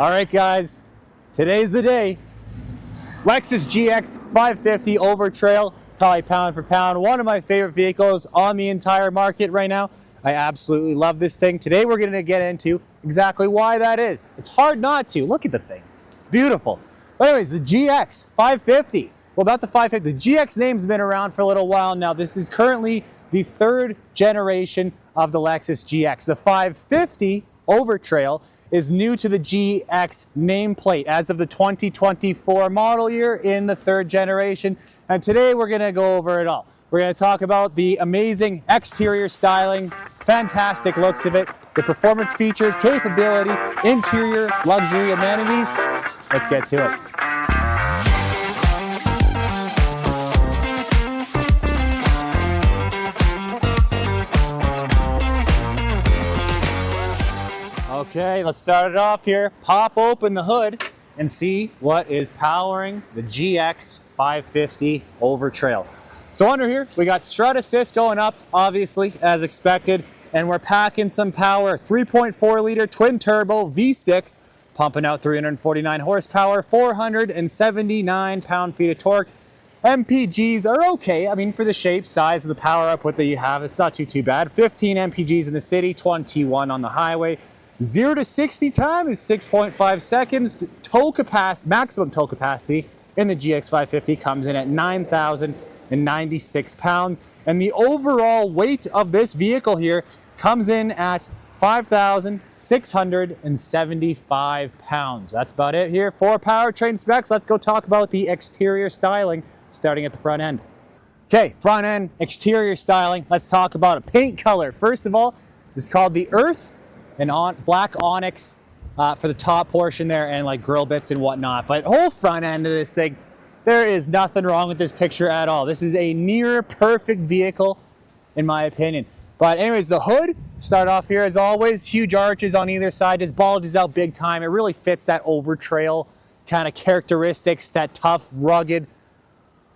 All right, guys, today's the day. Lexus GX550 Overtrail, probably pound for pound, one of my favorite vehicles on the entire market right now. I absolutely love this thing. Today we're going to get into exactly why that is. It's hard not to. Look at the thing. It's beautiful. But anyways, the GX550. Well, not the 550. The GX name's been around for a little while now. This is currently the third generation of the Lexus GX. The 550 Overtrail is new to the GX nameplate as of the 2024 model year in the third generation. And today we're gonna go over it all. We're gonna talk about the amazing exterior styling, fantastic looks of it, the performance features, capability, interior, luxury amenities. Let's get to it. Okay, let's start it off here. Pop open the hood and see what is powering the GX550 Overtrail. So under here, we got strut assist going up, obviously, as expected, and we're packing some power. 3.4 liter twin turbo V6, pumping out 349 horsepower, 479 pound-feet of torque. MPGs are okay. I mean, for the shape, size of the power output that you have, it's not too bad. 15 MPGs in the city, 21 on the highway. 0 to 60 time is 6.5 seconds. Tow capacity, maximum tow capacity in the GX550 comes in at 9,096 pounds. And the overall weight of this vehicle here comes in at 5,675 pounds. That's about it here for powertrain specs. Let's go talk about the exterior styling, starting at the front end. Okay, front end exterior styling. Let's talk about a paint color. First of all, it's called the Earth and black onyx for the top portion there, and like grill bits and whatnot. But whole front end of this thing, there is nothing wrong with this picture at all. This is a near perfect vehicle in my opinion. But anyways, the hood, start off here as always, huge arches on either side, just bulges out big time. It really fits that Overtrail kind of characteristics, that tough, rugged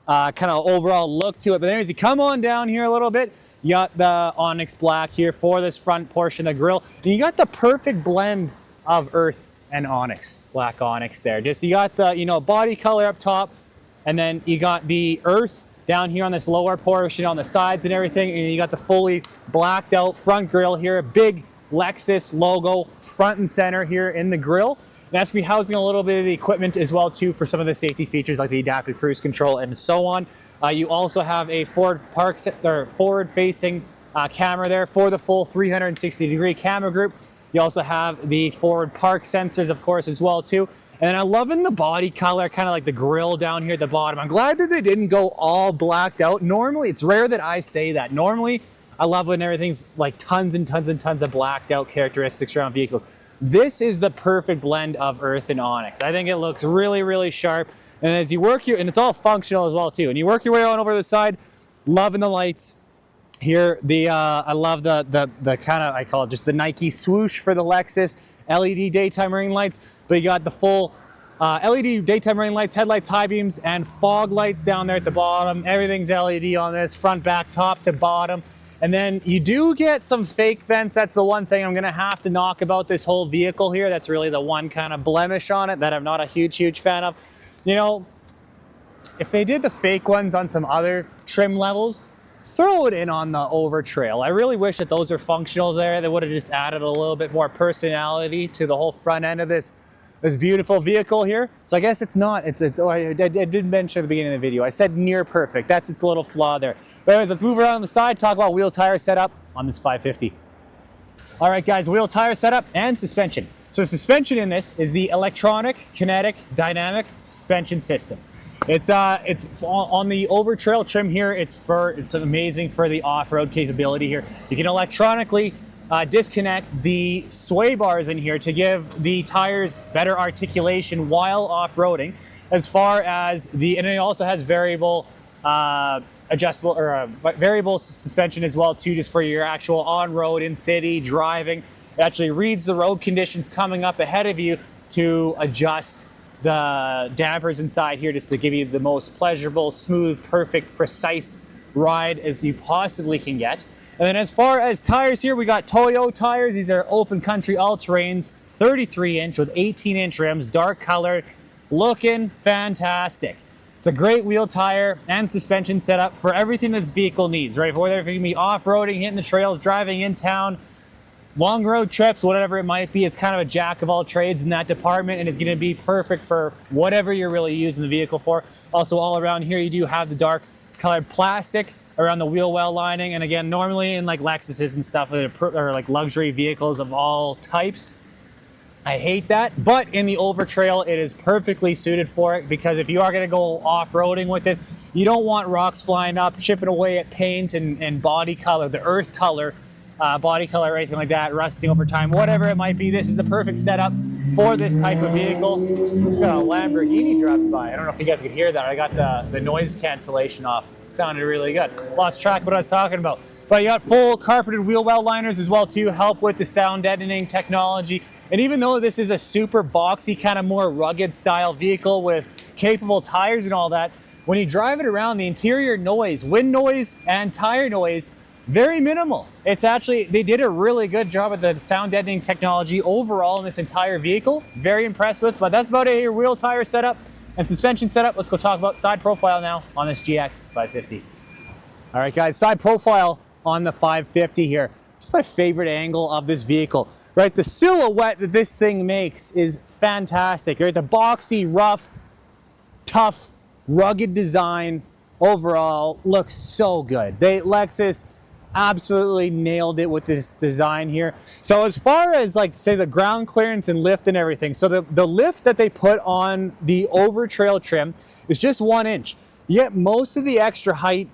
kind of overall look to it. But anyways, you come on down here a little bit, you got the onyx black here for this front portion of the grille, and you got the perfect blend of earth and onyx, black onyx there. Just you got the body color up top, and then you got the earth down here on this lower portion on the sides and everything, and you got the fully blacked out front grille here, a big Lexus logo front and center here in the grille. And that's going to be housing a little bit of the equipment as well too for some of the safety features like the adaptive cruise control and so on. You also have a forward-facing camera there for the full 360-degree camera group. You also have the forward park sensors, of course, as well too. And I'm loving the body color, kind of like the grille down here at the bottom. I'm glad that they didn't go all blacked out. Normally, it's rare that I say that. Normally, I love when everything's like tons and tons and tons of blacked out characteristics around vehicles. This is the perfect blend of earth and onyx. I think it looks really, really sharp. And as you work your, and it's all functional as well too. And you work your way on over to the side, loving the lights here. I love the kind of, I call it just the Nike swoosh for the Lexus LED daytime running lights. But you got the full LED daytime running lights, headlights, high beams, and fog lights down there at the bottom. Everything's LED on this, front, back, top to bottom. And then you do get some fake vents. That's the one thing I'm gonna have to knock about this whole vehicle here. That's really the one kind of blemish on it that I'm not a huge fan of. If they did the fake ones on some other trim levels, throw it in on the Overtrail. I really wish that those are functional there. They would have just added a little bit more personality to the whole front end of this beautiful vehicle here. So I guess it's not, I did mention at the beginning of the video, I said near perfect. That's its little flaw there. But anyways, let's move around on the side, talk about wheel tire setup on this 550. All right guys, wheel tire setup and suspension. So suspension in this is the electronic, kinetic, dynamic suspension system. It's on the Overtrail trim here. It's amazing for the off-road capability here. You can electronically disconnect the sway bars in here to give the tires better articulation while off-roading, as far as and it also has variable adjustable or variable suspension as well too, just for your actual on-road in city driving. It actually reads the road conditions coming up ahead of you to adjust the dampers inside here, just to give you the most pleasurable, smooth, perfect, precise ride as you possibly can get. And then as far as tires here, we got Toyo tires. These are open country all-terrains, 33-inch with 18-inch rims, dark colored, looking fantastic. It's a great wheel tire and suspension setup for everything this vehicle needs, right? Whether if you're gonna be off-roading, hitting the trails, driving in town, long road trips, whatever it might be, it's kind of a jack of all trades in that department, and it's going to be perfect for whatever you're really using the vehicle for. Also, all around here, you do have the dark colored plastic around the wheel well lining. And again, normally in like Lexuses and stuff, or like luxury vehicles of all types, I hate that. But in the Overtrail, it is perfectly suited for it, because if you are going to go off-roading with this, you don't want rocks flying up, chipping away at paint and body color, the earth color, body color or anything like that, rusting over time, whatever it might be. This is the perfect setup for this type of vehicle. We've got a Lamborghini driving by. I don't know if you guys could hear that. I got the noise cancellation off. It sounded really good. Lost track of what I was talking about. But you got full carpeted wheel well liners as well too, help with the sound deadening technology. And even though this is a super boxy, kind of more rugged style vehicle with capable tires and all that, when you drive it around, the interior noise, wind noise and tire noise, very minimal. It's actually, they did a really good job at the sound deadening technology overall in this entire vehicle. Very impressed with, but that's about it here. Wheel tire setup and suspension setup. Let's go talk about side profile now on this GX550. All right guys, side profile on the 550 here. It's my favorite angle of this vehicle, right? The silhouette that this thing makes is fantastic, right? The boxy, rough, tough, rugged design overall looks so good. Lexus absolutely nailed it with this design here. So as far as like say the ground clearance and lift and everything, so the lift that they put on the Overtrail trim is just 1 inch. Yet most of the extra height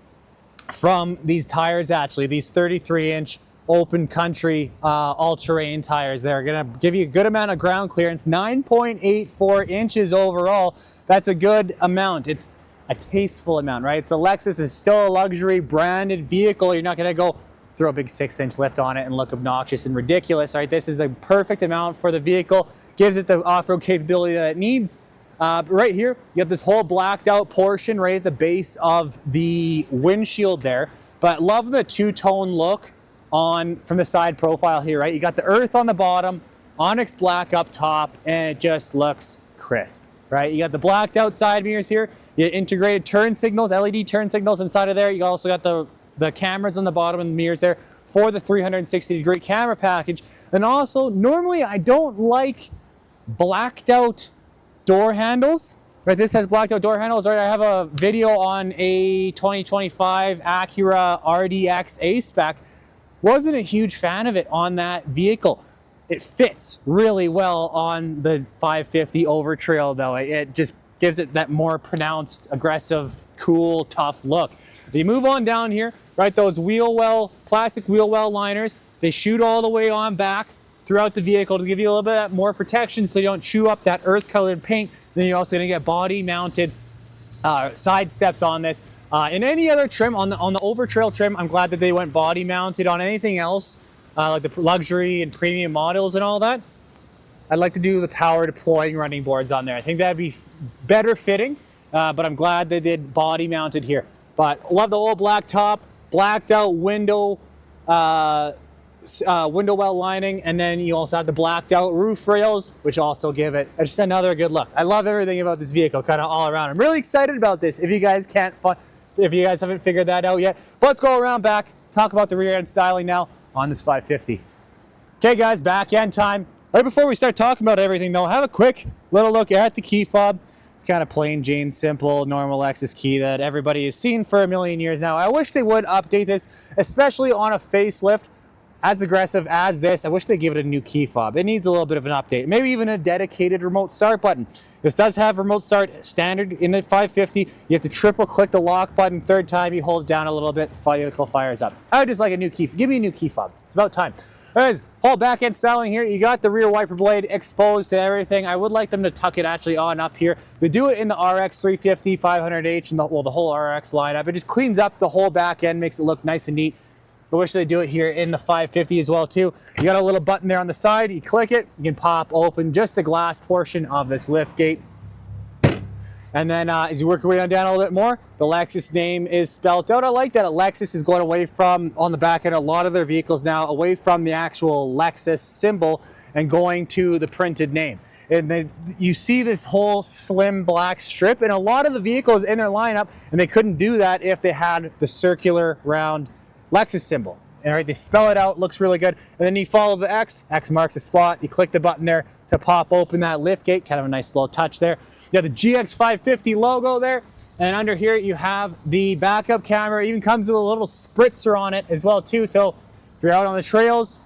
from these tires, actually these 33-inch open country all-terrain tires, they're gonna give you a good amount of ground clearance, 9.84 inches overall. That's a good amount. It's a tasteful amount, right? So Lexus is still a luxury branded vehicle. You're not going to go throw a big 6-inch lift on it and look obnoxious and ridiculous, right? This is a perfect amount for the vehicle, gives it the off-road capability that it needs. Right here, you have this whole blacked out portion right at the base of the windshield there, but love the two-tone look from the side profile here, right? You got the earth on the bottom, onyx black up top, and it just looks crisp. Right, you got the blacked out side mirrors here. You integrated turn signals, LED turn signals inside of there. You also got the cameras on the bottom of the mirrors there for the 360-degree camera package. And also, normally I don't like blacked out door handles. Right, this has blacked out door handles. Right, I have a video on a 2025 Acura RDX A-Spec. Wasn't a huge fan of it on that vehicle. It fits really well on the 550 Overtrail though. It just gives it that more pronounced, aggressive, cool, tough look. You move on down here, right? Those plastic wheel well liners, they shoot all the way on back throughout the vehicle to give you a little bit more protection so you don't chew up that earth colored paint. Then you're also gonna get body mounted side steps on this. In any other trim, on the Overtrail trim, I'm glad that they went body mounted. On anything else, like the luxury and premium models and all that, I'd like to do the power deploying running boards on there. I think that'd be better fitting, but I'm glad they did body mounted here. But love the old black top, blacked out window well lining, and then you also have the blacked out roof rails, which also give it just another good look. I love everything about this vehicle, kind of all around. I'm really excited about this. If you guys haven't figured that out yet, but let's go around back, talk about the rear end styling now on this 550. Okay guys, back end time. Right before we start talking about everything though, have a quick little look at the key fob. It's kind of plain Jane simple normal Lexus key that everybody has seen for a million years now. I wish they would update this, especially on a facelift as aggressive as this. I wish they'd give it a new key fob. It needs a little bit of an update, maybe even a dedicated remote start button. This does have remote start standard in the 550. You have to triple click the lock button. Third time you hold it down a little bit, the vehicle fires up. I would just like a new key. Give me a new key fob. It's about time. Anyways, whole back end styling here. You got the rear wiper blade exposed to everything. I would like them to tuck it actually on up here. They do it in the RX 350, 500H, and the whole RX lineup. It just cleans up the whole back end, makes it look nice and neat. I wish they do it here in the 550 as well too. You got a little button there on the side. You click it, you can pop open just the glass portion of this lift gate. And then as you work your way on down a little bit more, the Lexus name is spelled out. I like that Lexus is going away from, on the back end, a lot of their vehicles now, away from the actual Lexus symbol and going to the printed name. And you see this whole slim black strip, and a lot of the vehicles in their lineup, and they couldn't do that if they had the circular round Lexus symbol. All right, they spell it out, looks really good. And then you follow the X marks the spot. You click the button there to pop open that lift gate. Kind of a nice little touch there. You have the GX550 logo there. And under here you have the backup camera. It even comes with a little spritzer on it as well too. So if you're out on the trails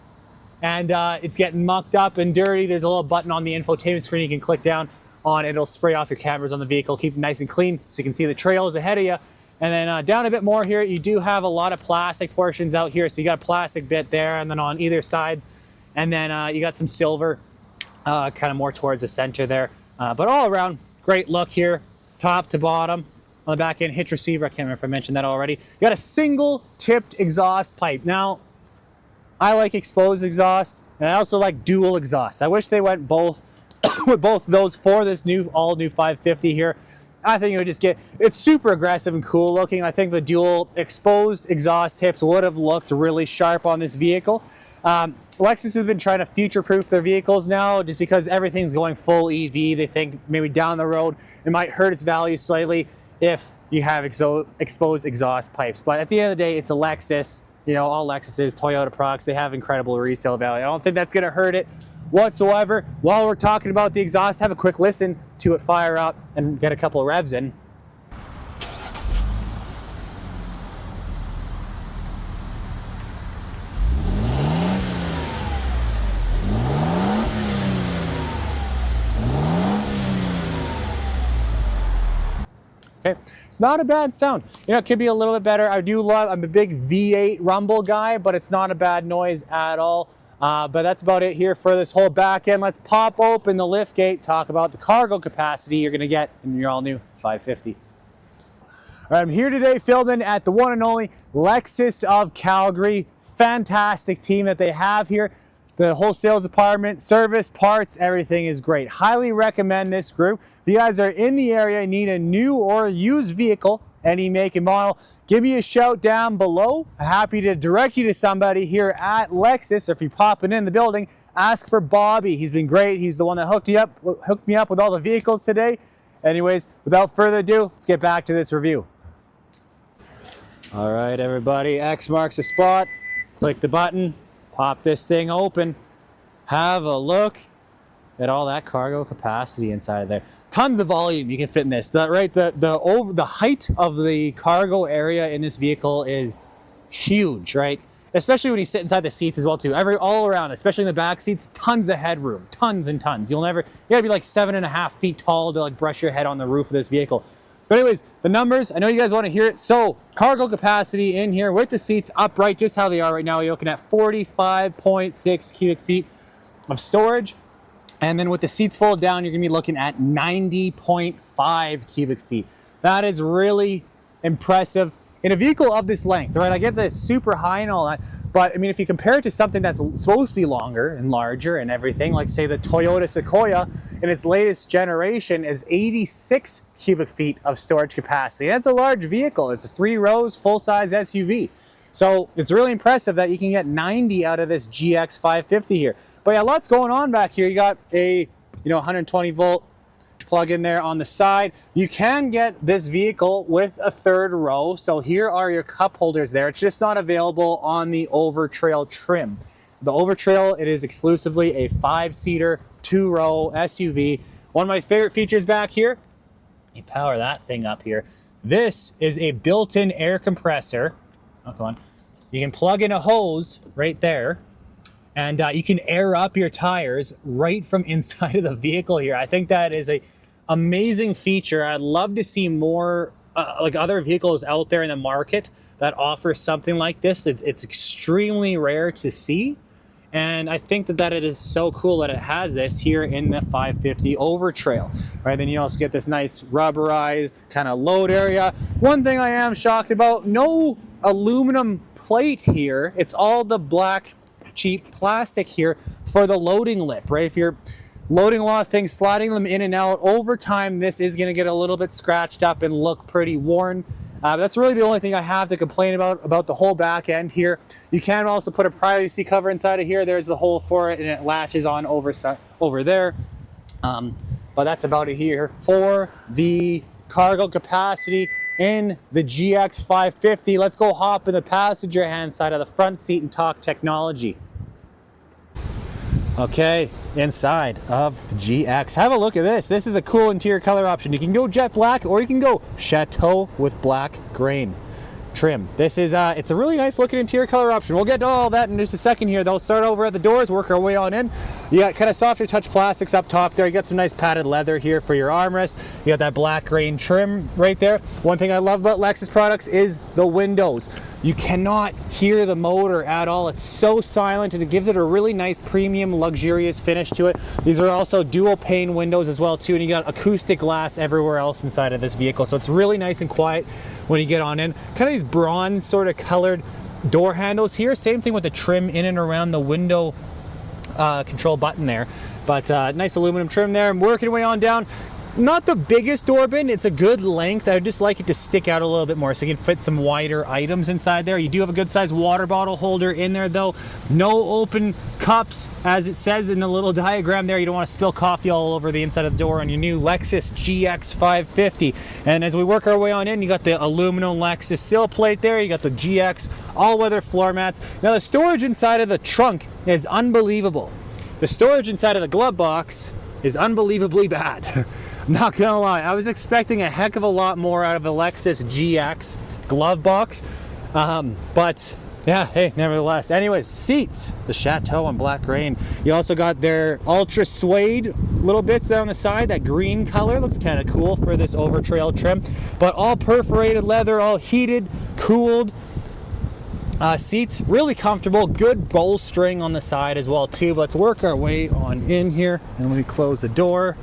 and it's getting mucked up and dirty, there's a little button on the infotainment screen you can click down on. It'll spray off your cameras on the vehicle, keep it nice and clean so you can see the trails ahead of you. And then down a bit more here, you do have a lot of plastic portions out here. So you got a plastic bit there and then on either sides. And then you got some silver kind of more towards the center there. But all around, great look here, top to bottom. On the back end, hitch receiver, I can't remember if I mentioned that already. You got a single tipped exhaust pipe. Now, I like exposed exhausts, and I also like dual exhausts. I wish they went both with both of those for this all new 550 here. I think it would just it's super aggressive and cool looking. I think the dual exposed exhaust tips would have looked really sharp on this vehicle. Lexus has been trying to future-proof their vehicles now just because everything's going full EV. They think maybe down the road it might hurt its value slightly if you have exposed exhaust pipes. But at the end of the day, it's a Lexus. You know, all Lexuses, Toyota products, they have incredible resale value. I don't think that's gonna hurt it whatsoever. While we're talking about the exhaust, have a quick listen to it fire up and get a couple of revs in. Okay, it's not a bad sound. You know, it could be a little bit better. I'm a big V8 rumble guy, but it's not a bad noise at all. But that's about it here for this whole back end. Let's pop open the lift gate, talk about the cargo capacity you're gonna get in your all new 550. All right, I'm here today filming at the one and only Lexus of Calgary. Fantastic team that they have here. The whole sales department, service, parts, everything is great. Highly recommend this group. If you guys are in the area, need a new or used vehicle, any make and model, give me a shout down below. I'm happy to direct you to somebody here at Lexus. Or if you're popping in the building, ask for Bobby. He's been great. He's the one that hooked me up with all the vehicles today. Anyways, without further ado, let's get back to this review. All right, everybody, X marks the spot. Click the button. Pop this thing open, have a look at all that cargo capacity inside of there. Tons of volume you can fit in this. The height of the cargo area in this vehicle is huge, right? Especially when you sit inside the seats as well too. All around, especially in the back seats, tons of headroom, tons and tons. You gotta be like 7.5 feet tall to like brush your head on the roof of this vehicle. But anyways, the numbers, I know you guys want to hear it. So cargo capacity in here with the seats upright, just how they are right now, you're looking at 45.6 cubic feet of storage. And then with the seats folded down, you're gonna be looking at 90.5 cubic feet. That is really impressive in a vehicle of this length, right? I get the super high and all that, but I mean, if you compare it to something that's supposed to be longer and larger and everything, like say the Toyota Sequoia in its latest generation is 86 cubic feet of storage capacity. That's a large vehicle. It's a 3 rows, full-size SUV. So it's really impressive that you can get 90 out of this GX550 here. But yeah, lots going on back here. You got a 120 volt plug in there on the side. You can get this vehicle with a 3rd row. So here are your cup holders there. It's just not available on the Overtrail trim. The Overtrail, it is exclusively a 5-seater, 2-row SUV. One of my favorite features back here, you power that thing up here. This is a built-in air compressor. Oh, come on. You can plug in a hose right there, and you can air up your tires right from inside of the vehicle here. I think that is a amazing feature. I'd love to see more like other vehicles out there in the market that offer something like this. It's extremely rare to see, and I think that it is so cool that it has this here in the 550 Overtrail. Right, then you also get this nice rubberized kind of load area. One thing I am shocked about, no aluminum plate here. It's all the black cheap plastic here for the loading lip, right? If you're loading a lot of things, sliding them in and out over time, this is going to get a little bit scratched up and look pretty worn. That's really the only thing I have to complain about the whole back end here. You can also put a privacy cover inside of here. There's the hole for it, and it latches on over there. But that's about it here for the cargo capacity in the GX550. Let's go hop in the passenger hand side of the front seat and talk technology. Okay, inside of the GX. Have a look at this. This is a cool interior color option. You can go jet black or you can go chateau with black grain trim. This is it's a really nice looking interior color option. We'll get to all that in just a second here. They'll start over at the doors, work our way on in. You got kind of softer touch plastics up top there. You got some nice padded leather here for your armrest. You got that black grain trim right there. One thing I love about Lexus products is the windows. You cannot hear the motor at all. It's so silent, and it gives it a really nice premium luxurious finish to it. These are also dual pane windows as well too, and you got acoustic glass everywhere else inside of this vehicle, so it's really nice and quiet when you get on in. Kind of these bronze sort of colored door handles here. Same thing with the trim in and around the window control button there, but nice aluminum trim there. I'm working way on down. Not the biggest door bin, it's a good length. I would just like it to stick out a little bit more so you can fit some wider items inside there. You do have a good sized water bottle holder in there though. No open cups, as it says in the little diagram there. You don't want to spill coffee all over the inside of the door on your new Lexus GX550. And as we work our way on in, you got the aluminum Lexus sill plate there. You got the GX all-weather floor mats. Now the storage inside of the trunk is unbelievable. The storage inside of the glove box is unbelievably bad. Not gonna lie, I was expecting a heck of a lot more out of the Lexus GX glove box, but yeah, hey, nevertheless. Anyways, seats, the Chateau and black grain. You also got their ultra suede little bits down the side. That green color looks kind of cool for this Overtrail trim, but all perforated leather, all heated, cooled. Seats, really comfortable, good bolstering on the side as well too. But let's work our way on in here, and we close the door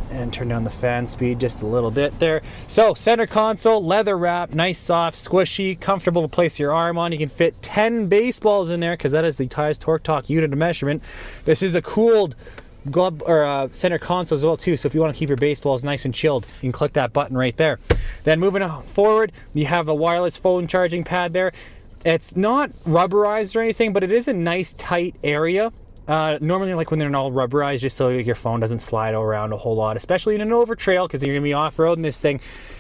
and turn down the fan speed just a little bit there. So center console, leather wrap, nice, soft, squishy, comfortable to place your arm on. You can fit 10 baseballs in there because that is the Ties Torque Talk unit of measurement. This is a cooled glove or center console as well too, so if you want to keep your baseballs nice and chilled, you can click that button right there. Then moving forward, you have a wireless phone charging pad there. It's not rubberized or anything, but it is a nice tight area. Normally, like when they're all rubberized, just so your phone doesn't slide around a whole lot, especially in an Overtrail, because you're gonna be off-roading this thing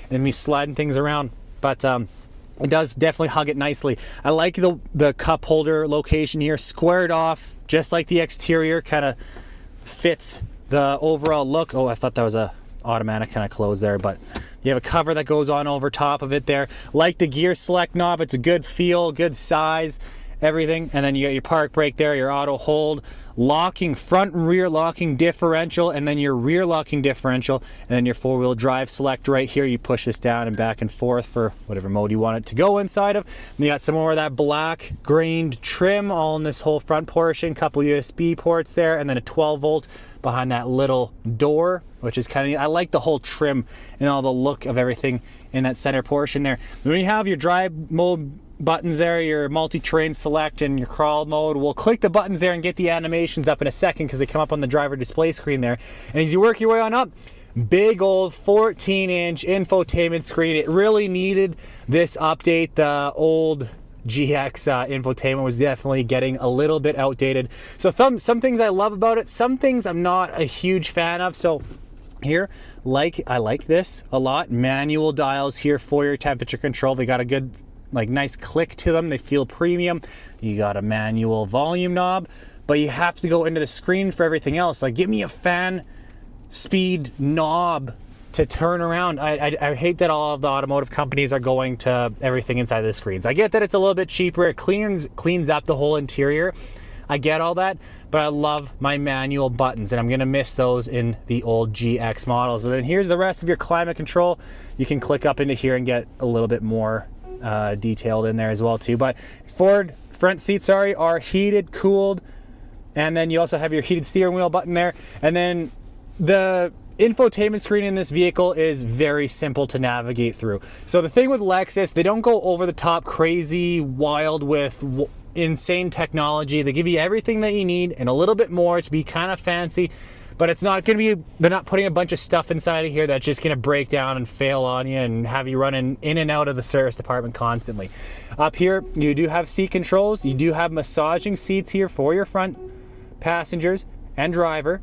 and be sliding things around. But it does definitely hug it nicely. I like the cup holder location here, squared off, just like the exterior, kind of fits the overall look. Oh, I thought that was a automatic kind of close there, but you have a cover that goes on over top of it there. Like the gear select knob, it's a good feel, good size, everything. And then you got your park brake there, your auto hold, locking, front and rear locking differential, and then your rear locking differential, and then your four-wheel drive select right here. You push this down and back and forth for whatever mode you want it to go inside of. And you got some more of that black grained trim all in this whole front portion, couple USB ports there, and then a 12 volt behind that little door, which is kind of, I like the whole trim and all the look of everything in that center portion there. When you have your drive mode buttons there, your multi-terrain select and your crawl mode, we'll click the buttons there and get the animations up in a second because they come up on the driver display screen there. And as you work your way on up, big old 14-inch infotainment screen. It really needed this update. The old GX infotainment was definitely getting a little bit outdated. So some things I love about it, some things I'm not a huge fan of. So here, I like this a lot. Manual dials here for your temperature control. They got a good, like, nice click to them. They feel premium. You got a manual volume knob, but you have to go into the screen for everything else. Like, give me a fan speed knob to turn around. I hate that all of the automotive companies are going to everything inside the screens. I get that it's a little bit cheaper. It cleans up the whole interior. I get all that, but I love my manual buttons, and I'm gonna miss those in the old GX models. But then here's the rest of your climate control. You can click up into here and get a little bit more detailed in there as well too. But front seats are heated, cooled, and then you also have your heated steering wheel button there. And then the infotainment screen in this vehicle is very simple to navigate through. So the thing with Lexus, they don't go over the top crazy wild with insane technology. They give you everything that you need and a little bit more to be kind of fancy, but it's not going to be, they're not putting a bunch of stuff inside of here that's just going to break down and fail on you and have you running in and out of the service department constantly. Up here, you do have seat controls. You do have massaging seats here for your front passengers and driver.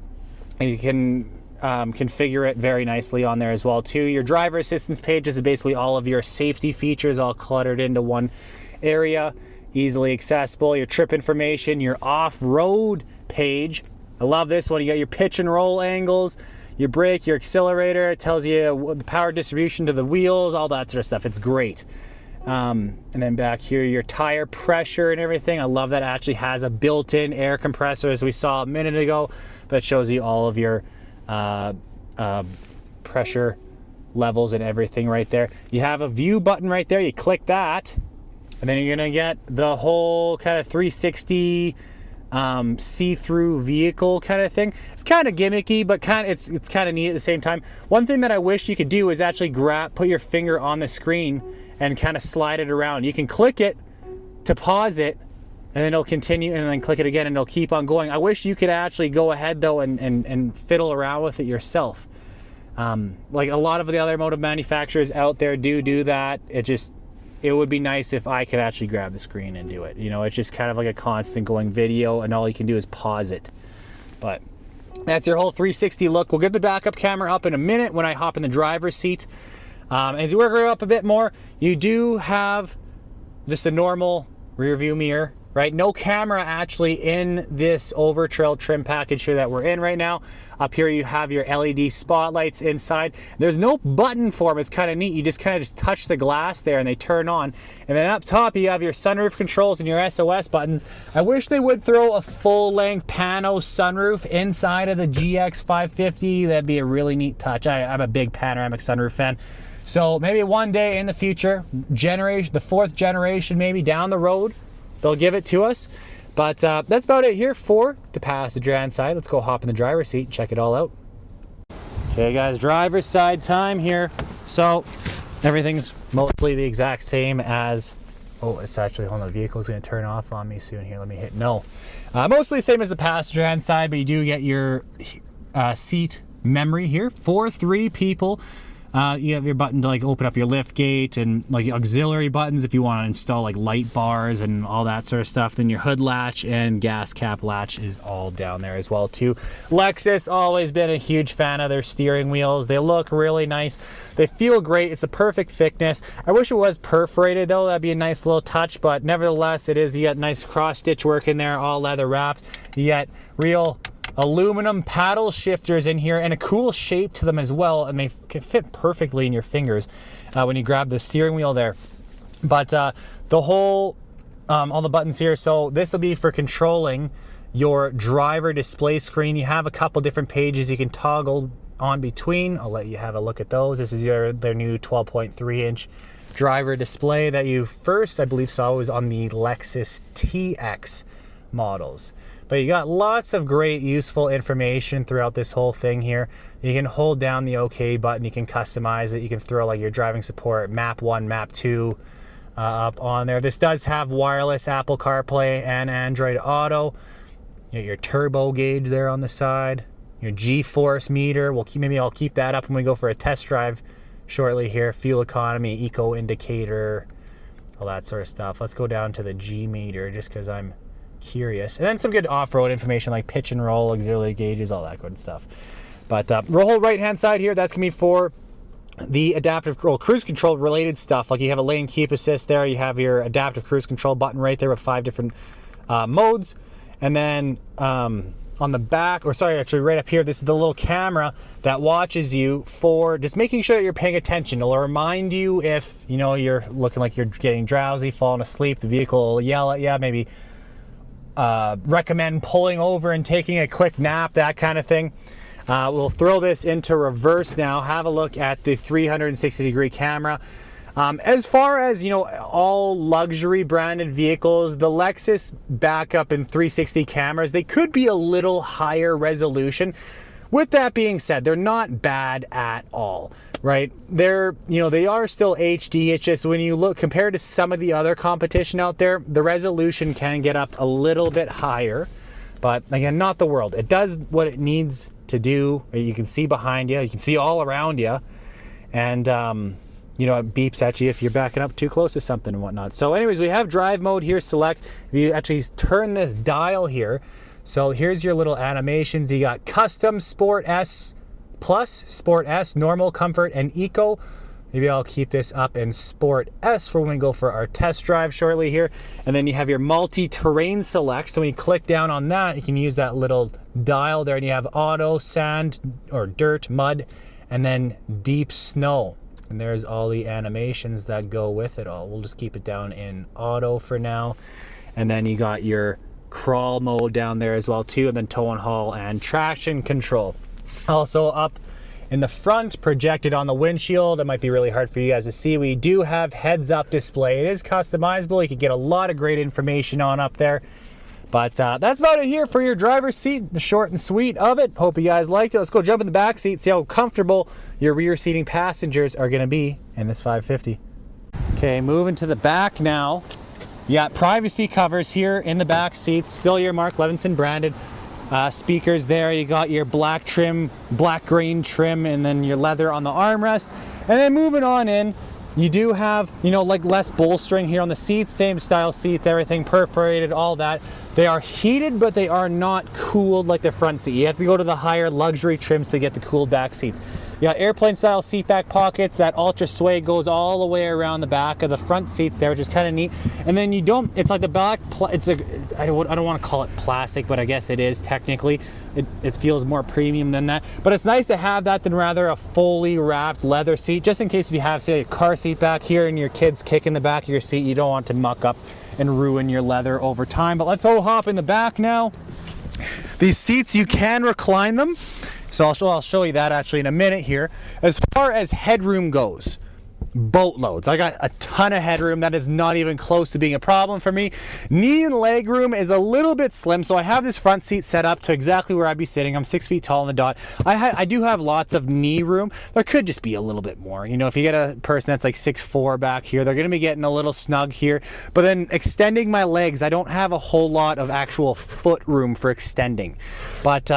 And you can configure it very nicely on there as well too. Your driver assistance page is basically all of your safety features all cluttered into one area, easily accessible. Your trip information, your off-road page. I love this one. You got your pitch and roll angles, your brake, your accelerator. It tells you the power distribution to the wheels, all that sort of stuff. It's great. And then back here, your tire pressure and everything. I love that it actually has a built-in air compressor, as we saw a minute ago, but it shows you all of your pressure levels and everything right there. You have a view button right there. You click that, and then you're gonna get the whole kind of 360 see-through vehicle kind of thing. It's kind of gimmicky, but it's kind of neat at the same time. One thing that I wish you could do is actually put your finger on the screen and kind of slide it around. You can click it to pause it, and then it'll continue, and then click it again, and it'll keep on going. I wish you could actually go ahead though and fiddle around with it yourself. Like a lot of the other automotive manufacturers out there do that. It would be nice if I could actually grab the screen and do it. You know, it's just kind of like a constant going video, and all you can do is pause it. But that's your whole 360 look. We'll get the backup camera up in a minute when I hop in the driver's seat. As you work up a bit more, you do have just a normal rear view mirror, right? No camera actually in this Overtrail trim package here that we're in right now. Up here you have your LED spotlights inside. There's no button for them. It's kind of neat. You just kind of just touch the glass there and they turn on. And then up top you have your sunroof controls and your SOS buttons. I wish they would throw a full-length pano sunroof inside of the GX550. That'd be a really neat touch. I'm a big panoramic sunroof fan. So maybe one day in the future, the fourth generation maybe down the road, they'll give it to us. But that's about it here for the passenger side. Let's go hop in the driver's seat and check it all out. Okay guys, driver's side time here. So everything's mostly the exact same as, oh, it's actually, hold on, the vehicle's gonna turn off on me soon here. Let me hit no. Mostly the same as the passenger side, but you do get your seat memory here for 3 people. You have your button to like open up your lift gate, and like auxiliary buttons if you want to install like light bars and all that sort of stuff. Then your hood latch and gas cap latch is all down there as well too. Lexus, always been a huge fan of their steering wheels. They look really nice. They feel great. It's a perfect thickness. I wish it was perforated though. That'd be a nice little touch, but nevertheless it is. You got nice cross stitch work in there, all leather wrapped. You got real aluminum paddle shifters in here and a cool shape to them as well, and they can fit perfectly in your fingers when you grab the steering wheel there. But the whole all the buttons here, so this will be for controlling your driver display screen. You have a couple different pages you can toggle on between. I'll let you have a look at those. This is their new 12.3 inch driver display that you first, I believe, saw was on the Lexus TX models. But you got lots of great useful information throughout this whole thing here. You can hold down the OK button, you can customize it, you can throw like your driving support, map 1, map 2 up on there. This does have wireless Apple CarPlay and Android Auto. You got your turbo gauge there on the side, your G-force meter. Maybe I'll keep that up when we go for a test drive shortly here. Fuel economy, eco indicator, all that sort of stuff. Let's go down to the G meter just because I'm curious. And then some good off-road information like pitch and roll, auxiliary gauges, all that good stuff. But whole right-hand side here, that's gonna be for the adaptive cruise control related stuff. Like you have a lane keep assist there, you have your adaptive cruise control button right there with 5 different modes. And then on the back, or sorry, actually right up here, this is the little camera that watches you for just making sure that you're paying attention. It'll remind you if, you know, you're looking like you're getting drowsy, falling asleep, the vehicle will yell at you, maybe recommend pulling over and taking a quick nap, that kind of thing. We'll throw this into reverse now. Have a look at the 360-degree camera. As far as, you know, all luxury branded vehicles, the Lexus backup and 360 cameras, they could be a little higher resolution. With that being said, they're not bad at all, right? They're, you know, they are still HD. It's just when you look compared to some of the other competition out there, the resolution can get up a little bit higher, but again, not the world. It does what it needs to do. You can see behind you. You can see all around you. And, you know, it beeps at you if you're backing up too close to something and whatnot. So anyways, we have drive mode here, select. If you actually turn this dial here, so here's your little animations. You got custom, sport S plus, sport S, normal, comfort, and eco. Maybe I'll keep this up in sport S for when we go for our test drive shortly here. And then you have your multi-terrain select. So when you click down on that, you can use that little dial there, and you have auto, sand, or dirt, mud, and then deep snow. And there's all the animations that go with it all. We'll just keep it down in auto for now. And then you got your crawl mode down there as well too, and then tow and haul and traction control. Also up in the front, projected on the windshield, it might be really hard for you guys to see, we do have heads up display. It is customizable. You can get a lot of great information on up there. But that's about it here for your driver's seat, the short and sweet of it. Hope you guys liked it. Let's go jump in the back seat, see how comfortable your rear seating passengers are gonna be in this 550. Okay, moving to the back now. You got privacy covers here in the back seats, still your Mark Levinson branded. Speakers there, you got your black trim, black green trim, and then your leather on the armrest. And then moving on in, you do have, you know, like less bolstering here on the seats, same style seats, everything perforated, all that. They are heated, but they are not cooled like the front seat. You have to go to the higher luxury trims to get the cooled back seats. You got airplane style seat back pockets. That ultra sway goes all the way around the back of the front seats there, which is kind of neat. And then you don't, it's like the back, I don't want to call it plastic, but I guess it is technically. It feels more premium than that. But it's nice to have that than rather a fully wrapped leather seat, just in case if you have, say, a car seat back here and your kids kick in the back of your seat, you don't want to muck up and ruin your leather over time. But let's hop in the back now. These seats, you can recline them. So I'll show you that actually in a minute here. As far as headroom goes, boatloads. I got a ton of headroom. That is not even close to being a problem for me. Knee and leg room is a little bit slim, so I have this front seat set up to exactly where I'd be sitting. I'm 6 feet tall on the dot. I do have lots of knee room. There could just be a little bit more. You know, if you get a person that's like 6'4" back here, they're going to be getting a little snug here. But then extending my legs, I don't have a whole lot of actual foot room for extending. But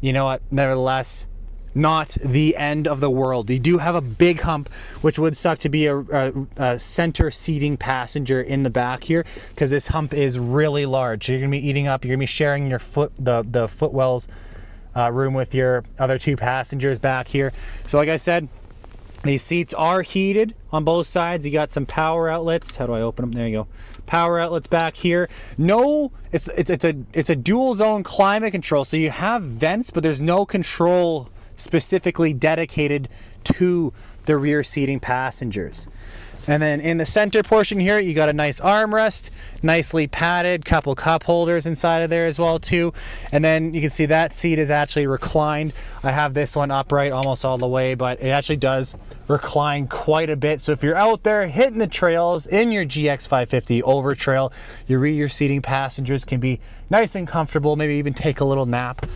you know what, nevertheless, not the end of the world. You do have a big hump, which would suck to be a center seating passenger in the back here, because this hump is really large. So you're gonna be eating up, you're gonna be sharing your the footwells room with your other two passengers back here. So like I said, these seats are heated on both sides. You got some power outlets. How do I open them? There you go. Power outlets back here. No, it's a dual zone climate control. So you have vents, but there's no control specifically dedicated to the rear seating passengers. And then in the center portion here, you got a nice armrest, nicely padded, couple cup holders inside of there as well too. And then you can see that seat is actually reclined. I have this one upright almost all the way, but it actually does recline quite a bit. So if you're out there hitting the trails in your GX550 Overtrail, your rear seating passengers can be nice and comfortable, maybe even take a little nap.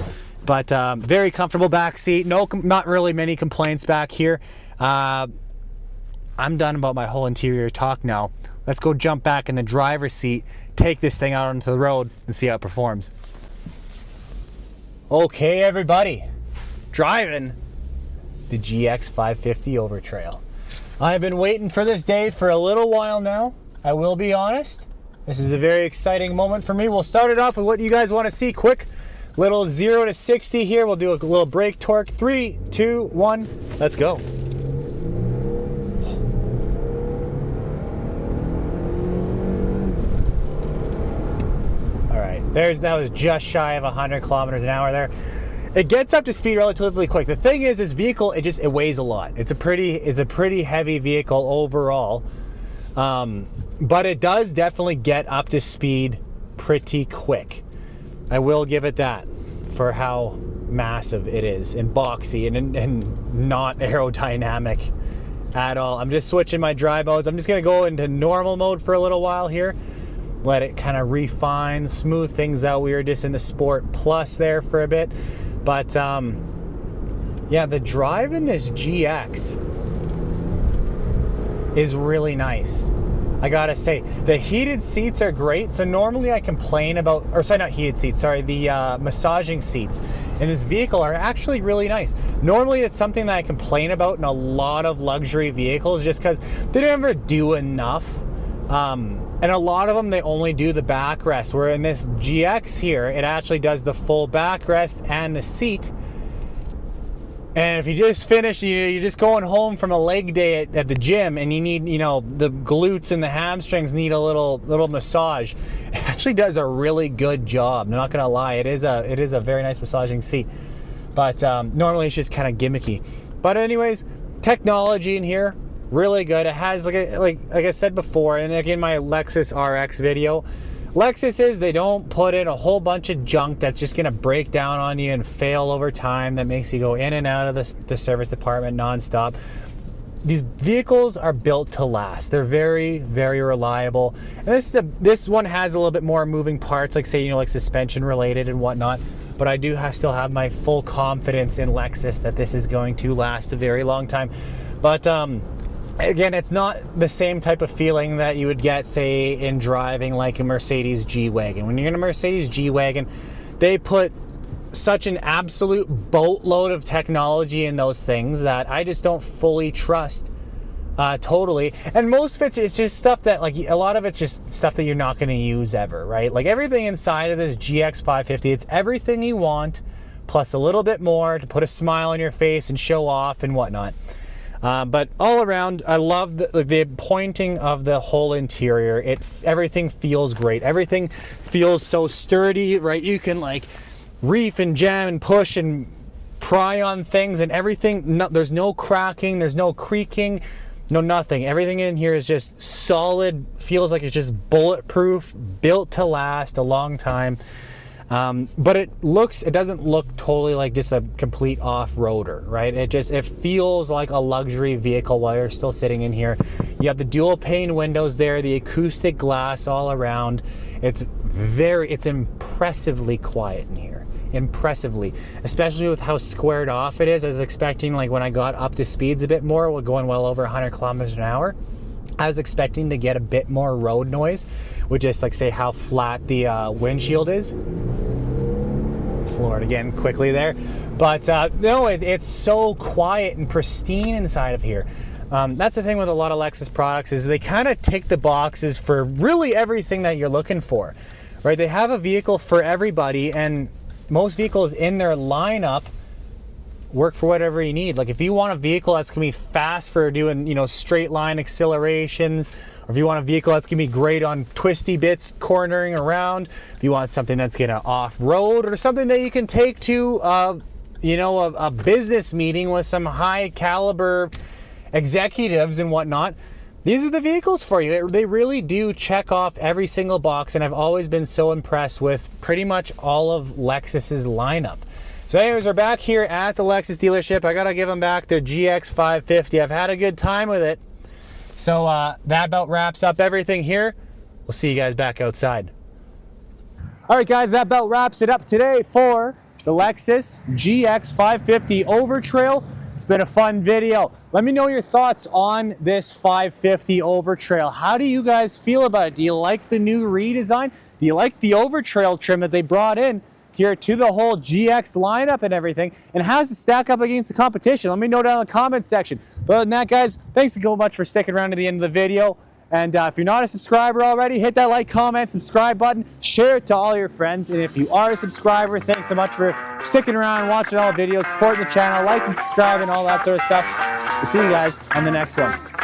But very comfortable back seat. Not really many complaints back here. I'm done about my whole interior talk now. Let's go jump back in the driver's seat, take this thing out onto the road, and see how it performs. Okay, everybody, driving the GX550 Overtrail. I've been waiting for this day for a little while now. I will be honest. This is a very exciting moment for me. We'll start it off with what you guys want to see. Quick little 0 to 60 here. We'll do a little brake torque. 3, 2, 1, let's go. That was just shy of 100 kilometers an hour there. It gets up to speed relatively quick. The thing is, this vehicle, it weighs a lot. It's a pretty heavy vehicle overall, but it does definitely get up to speed pretty quick. I will give it that for how massive it is and boxy and not aerodynamic at all. I'm just switching my drive modes. I'm just gonna go into normal mode for a little while here. Let it kind of refine, smooth things out. We were just in the Sport Plus there for a bit. But yeah, the drive in this GX is really nice. I gotta say, the heated seats are great. So normally I complain about, or sorry, not heated seats, sorry, the massaging seats in this vehicle are actually really nice. Normally it's something that I complain about in a lot of luxury vehicles just because they never do enough. And a lot of them, they only do the backrest, where in this GX here, it actually does the full backrest and the seat. And if you just finished, you're just going home from a leg day at the gym and you need, you know, the glutes and the hamstrings need a little massage. It actually does a really good job. I'm not gonna lie, it is a very nice massaging seat. But normally it's just kind of gimmicky. But anyways, technology in here, really good. It has, like I said before, and again, my Lexus RX video, Lexuses, they don't put in a whole bunch of junk that's just gonna break down on you and fail over time, that makes you go in and out of the service department nonstop. These vehicles are built to last. They're very, very reliable. And this one has a little bit more moving parts, like say, you know, like suspension related and whatnot. But I do still have my full confidence in Lexus that this is going to last a very long time. But again, it's not the same type of feeling that you would get, say, in driving like a Mercedes G-Wagon. When you're in a Mercedes G-Wagon, they put such an absolute boatload of technology in those things that I just don't fully trust totally. And most of it's just stuff that, like, a lot of it's just stuff that you're not going to use ever, right? Like everything inside of this GX550, it's everything you want, plus a little bit more to put a smile on your face and show off and whatnot. But all around, I love the pointing of the whole interior. Everything feels great. Everything feels so sturdy, right? You can like reef and jam and push and pry on things and everything. No, there's no cracking, there's no creaking, no nothing. Everything in here is just solid, feels like it's just bulletproof, built to last a long time. But it doesn't look totally like just a complete off-roader, right? It feels like a luxury vehicle while you're still sitting in here. You have the dual pane windows there, the acoustic glass all around. It's impressively quiet in here. Impressively, especially with how squared off it is. I was expecting, like, when I got up to speeds a bit more, we're going well over 100 kilometers an hour. I was expecting to get a bit more road noise with just, like, say how flat the windshield is. Floor it again quickly there. But no, it's so quiet and pristine inside of here. That's the thing with a lot of Lexus products, is they kind of tick the boxes for really everything that you're looking for, right? They have a vehicle for everybody, and most vehicles in their lineup work for whatever you need. Like if you want a vehicle that's gonna be fast for doing, you know, straight line accelerations, or if you want a vehicle that's gonna be great on twisty bits cornering around, if you want something that's gonna off-road, or something that you can take to you know, a business meeting with some high caliber executives and whatnot, these are the vehicles for you. They really do check off every single box, and I've always been so impressed with pretty much all of Lexus's lineup. So anyways, we're back here at the Lexus dealership. I gotta give them back their GX550. I've had a good time with it. So that about wraps up everything here. We'll see you guys back outside. All right, guys, that about wraps it up today for the Lexus GX550 Overtrail. It's been a fun video. Let me know your thoughts on this 550 Overtrail. How do you guys feel about it? Do you like the new redesign? Do you like the Overtrail trim that they brought in here to the whole GX lineup and everything? And how does it stack up against the competition? Let me know down in the comments section. But other than that, guys, thanks so much for sticking around to the end of the video. And if you're not a subscriber already, hit that like, comment, subscribe button, share it to all your friends. And if you are a subscriber, thanks so much for sticking around, watching all the videos, supporting the channel, like and subscribe and all that sort of stuff. We'll see you guys on the next one.